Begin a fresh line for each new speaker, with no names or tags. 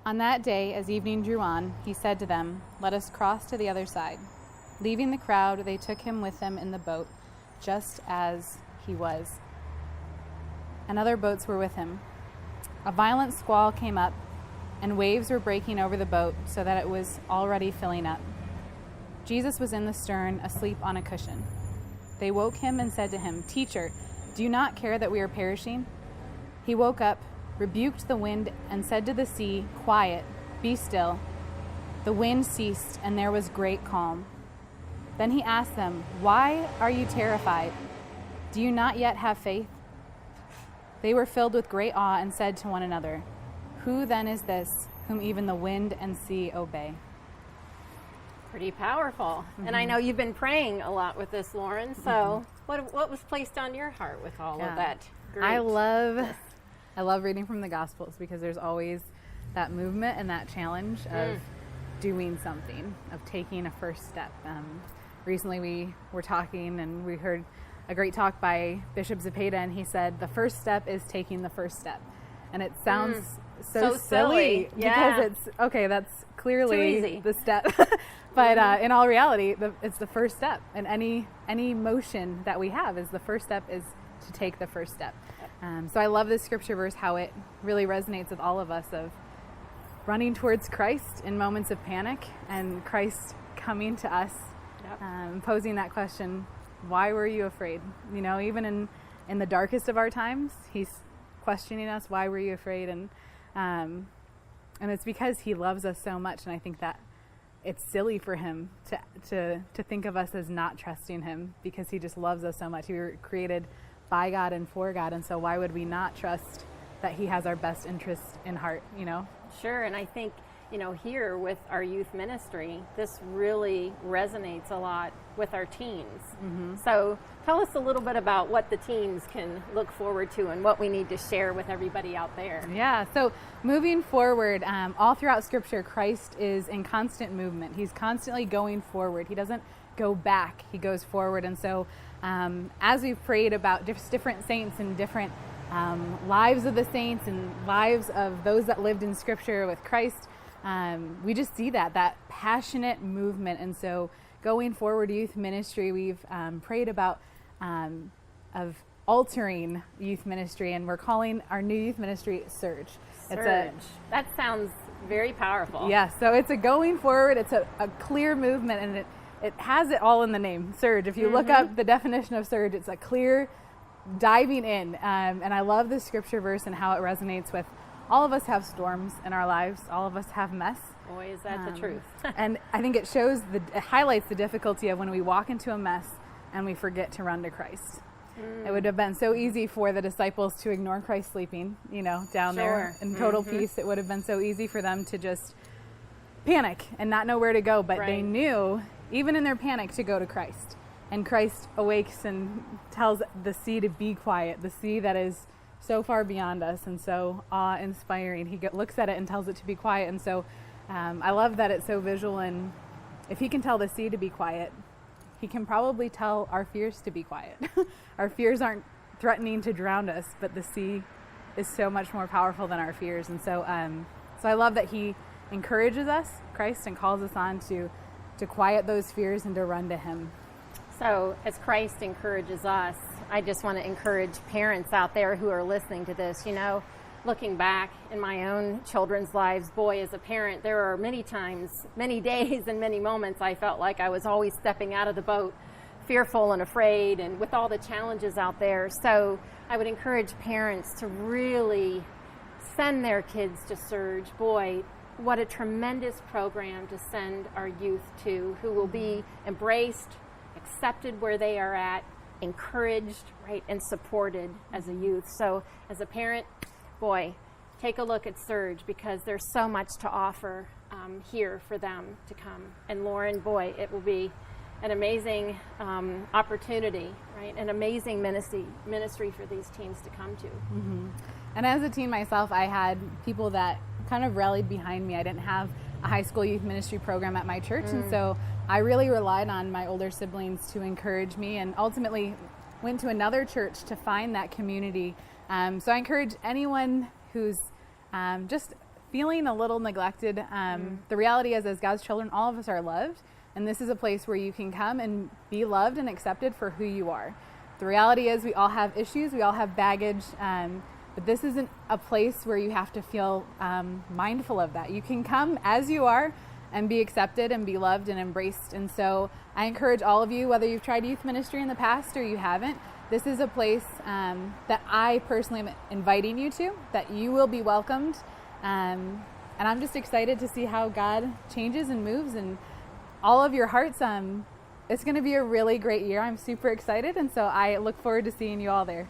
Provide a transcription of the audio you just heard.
On that day, as evening drew on, he said to them, "Let us cross to the other side." Leaving the crowd, they took him with them in the boat, just as he was. And other boats were with him. A violent squall came up, and waves were breaking over the boat so that it was already filling up. Jesus was in the stern, asleep on a cushion. They woke him and said to him, "Teacher, do you not care that we are perishing?" He woke up, rebuked the wind, and said to the sea, "Quiet, be still." The wind ceased, and there was great calm. Then he asked them, "Why are you terrified? Do you not yet have faith?" They were filled with great awe and said to one another, "Who then is this, whom even the wind and sea obey?"
Pretty powerful. And I know you've been praying a lot with this, Lauren. So what was placed on your heart with all of that?
I love reading from the Gospels because there's always that movement and that challenge of doing something, of taking a first step. Recently we were talking and we heard a great talk by Bishop Zepeda, and he said the first step is taking the first step. And it sounds so silly because it's, okay, that's clearly the step. But in all reality, it's the first step. And any motion that we have is the first step is to take the first step. So I love this scripture verse, how it really resonates with all of us, of running towards Christ in moments of panic and Christ coming to us, posing that question, why were you afraid? You know, even in the darkest of our times, he's questioning us, why were you afraid? And it's because he loves us so much. And I think that it's silly for him to think of us as not trusting him, because he just loves us so much. We were created by God and for God. And so why would we not trust that he has our best interest in heart, you know?
Sure. And I think, you know, here with our youth ministry, this really resonates a lot with our teens. So tell us a little bit about what the teens can look forward to and what we need to share with everybody out there.
Yeah, so moving forward, all throughout Scripture, Christ is in constant movement. He's constantly going forward. He doesn't go back, he goes forward. And so as we've prayed about different saints and different lives of the saints and lives of those that lived in Scripture with Christ, we just see that passionate movement. And so going forward, youth ministry, we've prayed about of altering youth ministry, and we're calling our new youth ministry Surge.
That sounds very powerful.
Yeah, so it's a going forward, it's a clear movement, and it has it all in the name, Surge. If you look up the definition of Surge, it's a clear diving in. And I love this scripture verse and how it resonates with all of us have storms in our lives. All of us have mess.
Boy, is that the truth.
And I think it highlights the difficulty of when we walk into a mess and we forget to run to Christ. It would have been so easy for the disciples to ignore Christ sleeping, you know, down there in total peace. It would have been so easy for them to just panic and not know where to go. But they knew, even in their panic, to go to Christ. And Christ awakes and tells the sea to be quiet, the sea that is so far beyond us and so awe-inspiring. He looks at it and tells it to be quiet. And so I love that it's so visual. And if he can tell the sea to be quiet, he can probably tell our fears to be quiet. Our fears aren't threatening to drown us, but the sea is so much more powerful than our fears. And so I love that he encourages us, Christ, and calls us on to quiet those fears and to run to him.
So as Christ encourages us, I just want to encourage parents out there who are listening to this. You know, looking back in my own children's lives, boy, as a parent, there are many times, many days and many moments I felt like I was always stepping out of the boat, fearful and afraid, and with all the challenges out there. So I would encourage parents to really send their kids to Surge. Boy, what a tremendous program to send our youth to, who will be embraced, accepted where they are at, encouraged, right, and supported as a youth. So as a parent, boy, take a look at Surge, because there's so much to offer here for them to come. And Lauren, boy, it will be an amazing opportunity, right? An amazing ministry for these teens to come to.
And as a teen myself, I had people that kind of rallied behind me. I didn't have a high school youth ministry program at my church, and so I really relied on my older siblings to encourage me, and ultimately went to another church to find that community. So I encourage anyone who's just feeling a little neglected. The reality is, as God's children, all of us are loved, and this is a place where you can come and be loved and accepted for who you are. The reality is we all have issues, we all have baggage, but this isn't a place where you have to feel mindful of that. You can come as you are and be accepted and be loved and embraced. And so I encourage all of you, whether you've tried youth ministry in the past or you haven't, this is a place that I personally am inviting you to, that you will be welcomed. And I'm just excited to see how God changes and moves in all of your hearts. It's going to be a really great year. I'm super excited, and so I look forward to seeing you all there.